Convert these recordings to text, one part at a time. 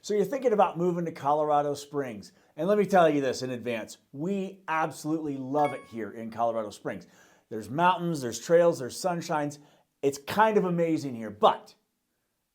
So you're thinking about moving to Colorado Springs. And let me tell you this in advance, we absolutely love it here in Colorado Springs. There's mountains, there's trails, there's sunshines. It's kind of amazing here, but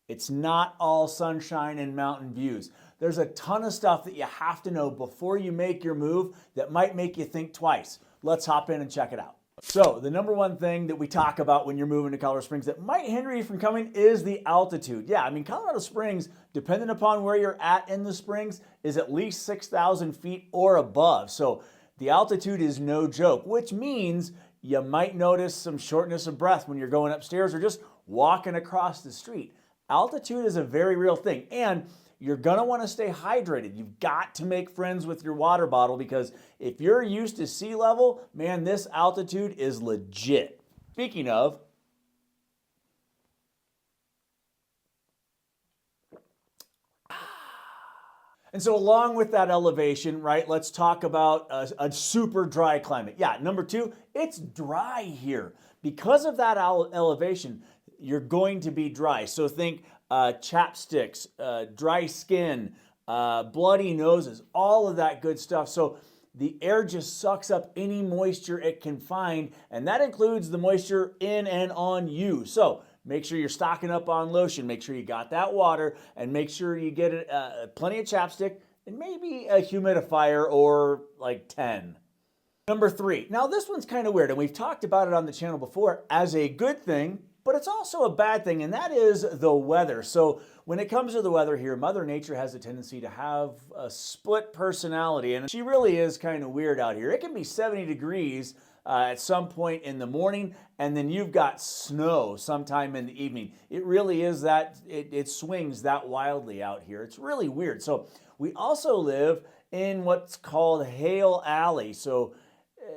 it's not all sunshine and mountain views. There's a ton of stuff that you have to know before you make your move that might make you think twice. Let's hop in and check it out. So the number one thing that we talk about when you're moving to Colorado Springs that might hinder you from coming is the altitude. Yeah, I mean, Colorado Springs, depending upon where you're at in the Springs, is at least 6,000 feet or above. So the altitude is no joke, which means you might notice some shortness of breath when you're going upstairs or just walking across the street. Altitude is a very real thing, and you're gonna wanna stay hydrated. You've got to make friends with your water bottle because if you're used to sea level, man, this altitude is legit. Speaking of, and so along with that elevation, right, let's talk about a super dry climate. Yeah, number two, it's dry here. Because of that elevation, you're going to be dry. So think chapsticks, dry skin, bloody noses, all of that good stuff. So the air just sucks up any moisture it can find, and that includes the moisture in and on you. So make sure you're stocking up on lotion, make sure you got that water, and make sure you get plenty of chapstick and maybe a humidifier or like 10. Number three, now this one's kind of weird, and we've talked about it on the channel before as a good thing, but it's also a bad thing, and that is the weather. So when it comes to the weather here, Mother Nature has a tendency to have a split personality, and she really is kind of weird out here. It can be 70 degrees at some point in the morning, and then you've got snow sometime in the evening. It really is that, it swings that wildly out here. It's really weird. So we also live in what's called Hail Alley. So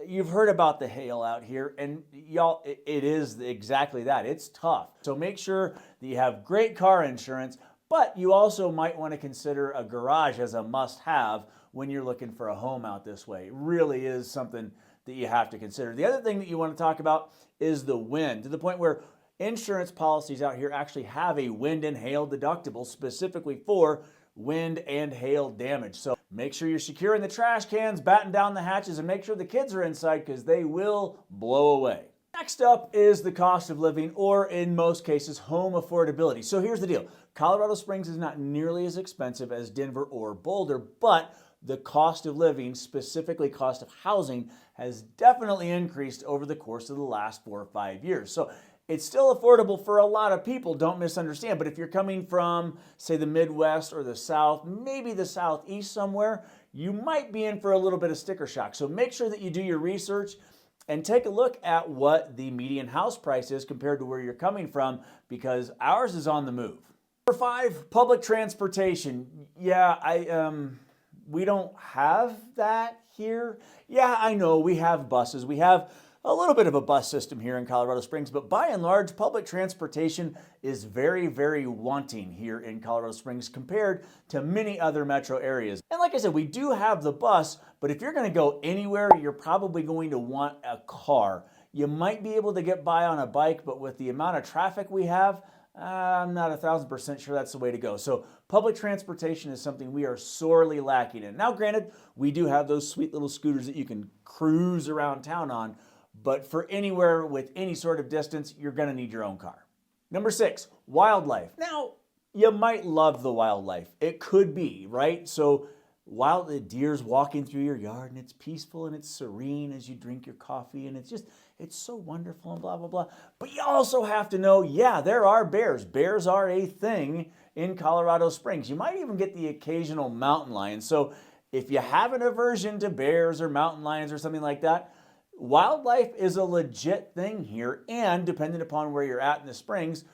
you've heard about the hail out here, and y'all, it is exactly that. It's tough. So make sure that you have great car insurance, but you also might want to consider a garage as a must-have when you're looking for a home out this way. It really is something that you have to consider. The other thing that you want to talk about is the wind, to the point where insurance policies out here actually have a wind and hail deductible specifically for wind and hail damage. So make sure you're securing the trash cans, batten down the hatches, and make sure the kids are inside because they will blow away. Next up is the cost of living, or in most cases, home affordability. So here's the deal. Colorado Springs is not nearly as expensive as Denver or Boulder, but the cost of living, specifically cost of housing, has definitely increased over the course of the last 4 or 5 years. So it's still affordable for a lot of people, don't misunderstand. But if you're coming from, say, the Midwest or the South, maybe the Southeast somewhere, you might be in for a little bit of sticker shock. So make sure that you do your research and take a look at what the median house price is compared to where you're coming from, because ours is on the move. Number five, public transportation. Yeah, we don't have that here. Yeah, I know we have buses. We have a little bit of a bus system here in Colorado Springs, but by and large, public transportation is very, very wanting here in Colorado Springs compared to many other metro areas. And like I said, we do have the bus, but if you're going to go anywhere, you're probably going to want a car. You might be able to get by on a bike, but with the amount of traffic we have, I'm not 1,000% sure that's the way to go. So public transportation is something we are sorely lacking in. Now, granted, we do have those sweet little scooters that you can cruise around town on, but for anywhere with any sort of distance, you're going to need your own car. Number six, wildlife. Now, you might love the wildlife. It could be, right? So the deer's walking through your yard, and it's peaceful and it's serene as you drink your coffee, and it's so wonderful and blah, blah, blah. But you also have to know, yeah, there are bears. Bears are a thing in Colorado Springs. You might even get the occasional mountain lion. So if you have an aversion to bears or mountain lions or something like that, wildlife is a legit thing here, and depending upon where you're at in the Springs,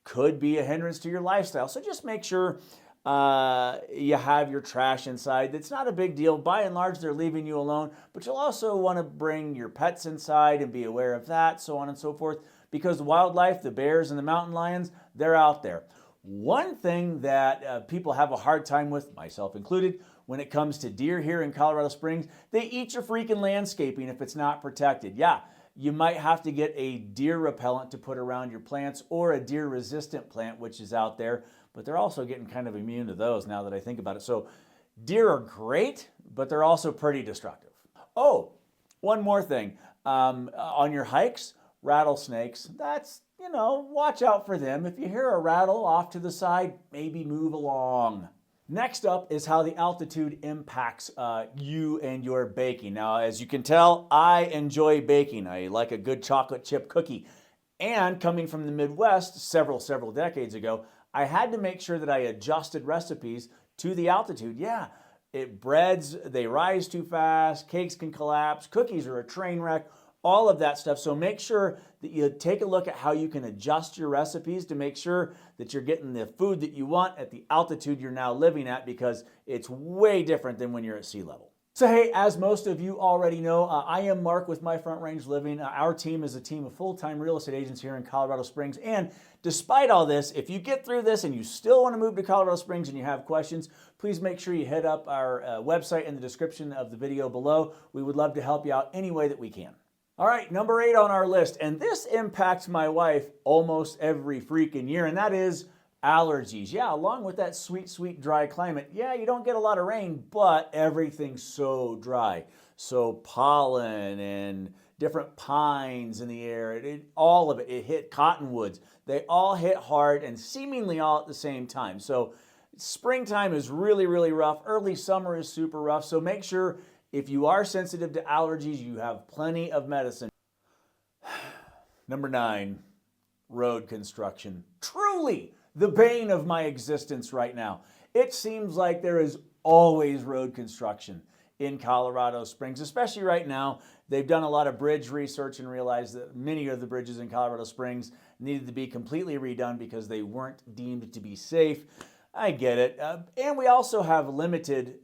could be a hindrance to your lifestyle. So just make sure you have your trash inside. It's not a big deal. By and large, they're leaving you alone, but you'll also want to bring your pets inside and be aware of that, so on and so forth, because the wildlife, the bears and the mountain lions, they're out there. One thing that people have a hard time with, myself included, when it comes to deer here in Colorado Springs, they eat your freaking landscaping if it's not protected. Yeah, you might have to get a deer repellent to put around your plants or a deer resistant plant, which is out there. but they're also getting kind of immune to those now that I think about it. So deer are great, but they're also pretty destructive. Oh, one more thing. On your hikes, rattlesnakes, that's, watch out for them. If you hear a rattle off to the side, maybe move along. Next up is how the altitude impacts you and your baking. Now, as you can tell, I enjoy baking. I like a good chocolate chip cookie. And coming from the Midwest several decades ago, I had to make sure that I adjusted recipes to the altitude. Yeah, breads, they rise too fast, cakes can collapse, cookies are a train wreck, all of that stuff. So make sure that you take a look at how you can adjust your recipes to make sure that you're getting the food that you want at the altitude you're now living at, because it's way different than when you're at sea level. So hey, as most of you already know, I am Mark with My Front Range Living. Our team is a team of full-time real estate agents here in Colorado Springs. And despite all this, if you get through this and you still want to move to Colorado Springs and you have questions, please make sure you hit up our website in the description of the video below. We would love to help you out any way that we can. All right, number 8 on our list, and this impacts my wife almost every freaking year, and that is allergies. Yeah, along with that sweet, dry climate, yeah, you don't get a lot of rain, but everything's so dry. So pollen and different pines in the air, all of it, it hit cottonwoods. They all hit hard and seemingly all at the same time. So springtime is really rough. Early summer is super rough. So make sure if you are sensitive to allergies, you have plenty of medicine. Number 9, road construction. Truly the bane of my existence right now. It seems like there is always road construction in Colorado Springs, especially right now. They've done a lot of bridge research and realized that many of the bridges in Colorado Springs needed to be completely redone because they weren't deemed to be safe. I get it. And we also have limited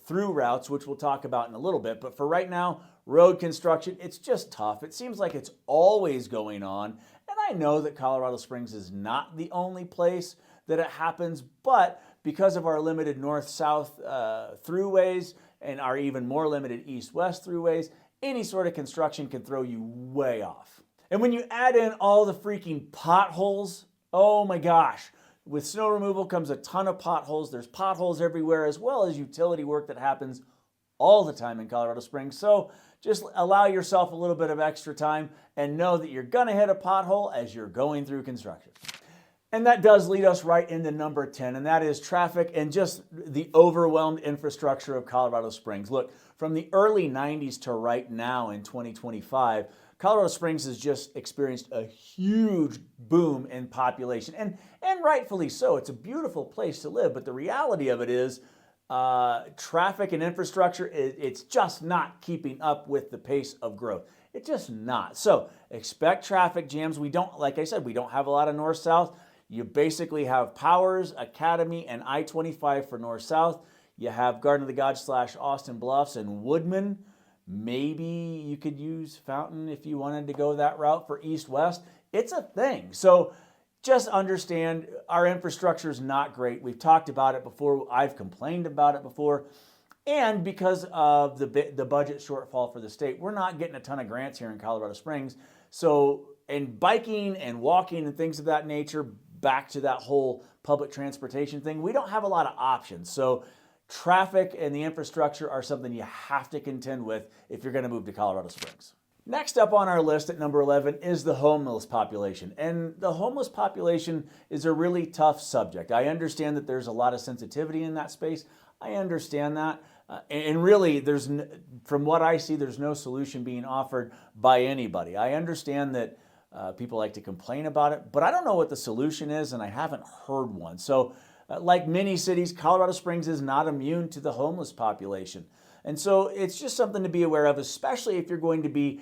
through routes, which we'll talk about in a little bit. But for right now, road construction, it's just tough. It seems like it's always going on. And I know that Colorado Springs is not the only place that it happens, but because of our limited north-south throughways and our even more limited east-west throughways, any sort of construction can throw you way off. And when you add in all the freaking potholes, oh my gosh. With snow removal comes a ton of potholes. There's potholes everywhere, as well as utility work that happens all the time in Colorado Springs. So just allow yourself a little bit of extra time and know that you're going to hit a pothole as you're going through construction. And that does lead us right into number 10, and that is traffic and just the overwhelmed infrastructure of Colorado Springs. Look, from the early 90s to right now in 2025, Colorado Springs has just experienced a huge boom in population, and rightfully so. It's a beautiful place to live, but the reality of it is traffic and infrastructure, it's just not keeping up with the pace of growth. It's just not. So expect traffic jams. We don't, like I said, we don't have a lot of north-south. You basically have Powers, Academy, and I-25 for north-south. You have Garden of the Gods / Austin Bluffs and Woodman. Maybe you could use Fountain if you wanted to go that route for east-west. It's a thing. So just understand our infrastructure is not great. We've talked about it before. I've complained about it before. And because of the budget shortfall for the state, we're not getting a ton of grants here in Colorado Springs. So, and biking and walking and things of that nature, back to that whole public transportation thing, we don't have a lot of options. So traffic and the infrastructure are something you have to contend with if you're going to move to Colorado Springs. Next up on our list at number 11 is the homeless population. And the homeless population is a really tough subject. I understand that there's a lot of sensitivity in that space. I understand that. And really, from what I see, there's no solution being offered by anybody. I understand that people like to complain about it, but I don't know what the solution is, and I haven't heard one. So like many cities, Colorado Springs is not immune to the homeless population. And so it's just something to be aware of, especially if you're going to be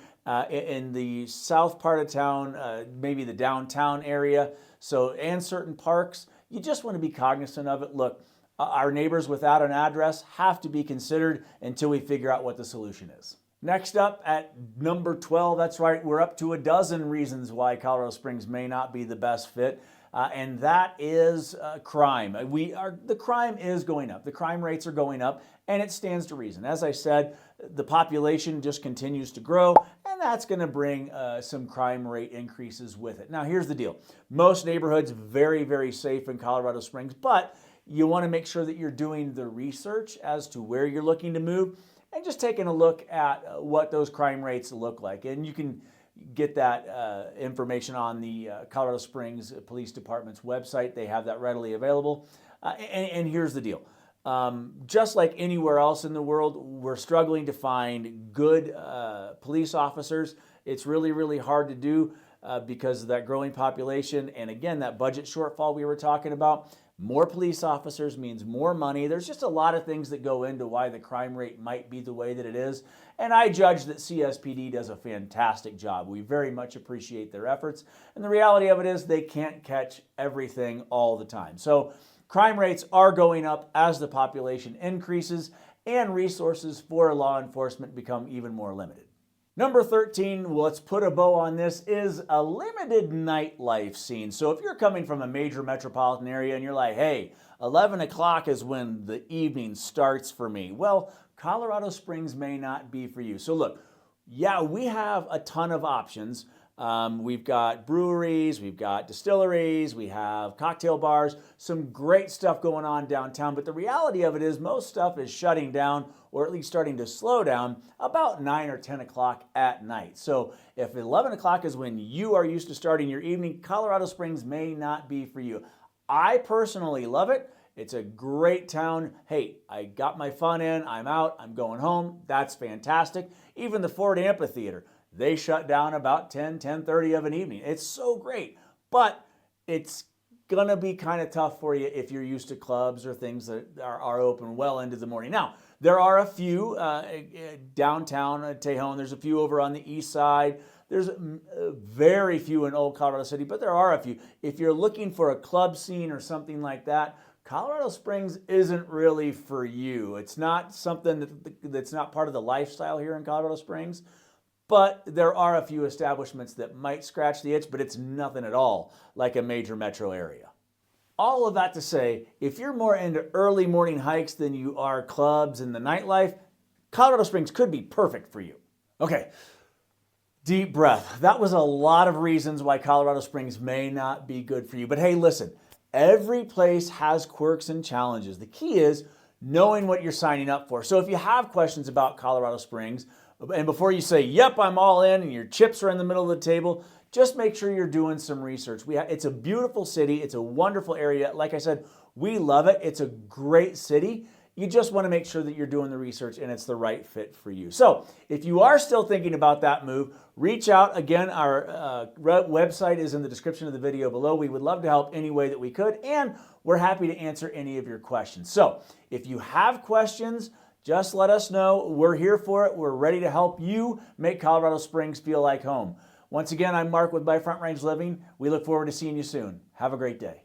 in the south part of town, maybe the downtown area, and certain parks. You just want to be cognizant of it. Look, our neighbors without an address have to be considered until we figure out what the solution is. Next up at number 12, that's right, we're up to a dozen reasons why Colorado Springs may not be the best fit. and that is crime. The crime is going up. The crime rates are going up, and it stands to reason. As I said, the population just continues to grow, and that's going to bring some crime rate increases with it. Now, here's the deal. Most neighborhoods very, very safe in Colorado Springs, but you want to make sure that you're doing the research as to where you're looking to move and just taking a look at what those crime rates look like. And you can get that information on the Colorado Springs Police Department's website. They have that readily available. And here's the deal. Just like anywhere else in the world, we're struggling to find good police officers. It's really, really hard to do because of that growing population. And again, that budget shortfall we were talking about. More police officers means more money. There's just a lot of things that go into why the crime rate might be the way that it is. And I judge that CSPD does a fantastic job. We very much appreciate their efforts. And the reality of it is they can't catch everything all the time. So crime rates are going up as the population increases and resources for law enforcement become even more limited. Number 13, let's put a bow on this, is a limited nightlife scene. So if you're coming from a major metropolitan area and you're like, hey, 11 o'clock is when the evening starts for me. Well, Colorado Springs may not be for you. So look, yeah, we have a ton of options. We've got breweries, we've got distilleries, we have cocktail bars, some great stuff going on downtown. But the reality of it is most stuff is shutting down or at least starting to slow down about 9 or 10 o'clock at night. So if 11 o'clock is when you are used to starting your evening, Colorado Springs may not be for you. I personally love it. It's a great town. Hey, I got my fun in, I'm out, I'm going home. That's fantastic. Even the Ford Amphitheater, they shut down about 10:30 of an evening. It's so great, but it's gonna be kind of tough for you if you're used to clubs or things that are open well into the morning. Now, there are a few downtown Tejon. There's a few over on the east side. There's very few in Old Colorado City, but there are a few. If you're looking for a club scene or something like that, Colorado Springs isn't really for you. It's not something that's not part of the lifestyle here in Colorado Springs. But there are a few establishments that might scratch the itch, but it's nothing at all like a major metro area. All of that to say, if you're more into early morning hikes than you are clubs and the nightlife, Colorado Springs could be perfect for you. Okay, deep breath. That was a lot of reasons why Colorado Springs may not be good for you. But hey, listen, every place has quirks and challenges. The key is knowing what you're signing up for. So if you have questions about Colorado Springs, and before you say, yep, I'm all in, and your chips are in the middle of the table, just make sure you're doing some research. It's a beautiful city. It's a wonderful area. Like I said, we love it. It's a great city. You just want to make sure that you're doing the research and it's the right fit for you. So if you are still thinking about that move, reach out. Again, our website is in the description of the video below. We would love to help any way that we could, and we're happy to answer any of your questions. So if you have questions, just let us know. We're here for it. We're ready to help you make Colorado Springs feel like home. Once again, I'm Mark with By Front Range Living. We look forward to seeing you soon. Have a great day.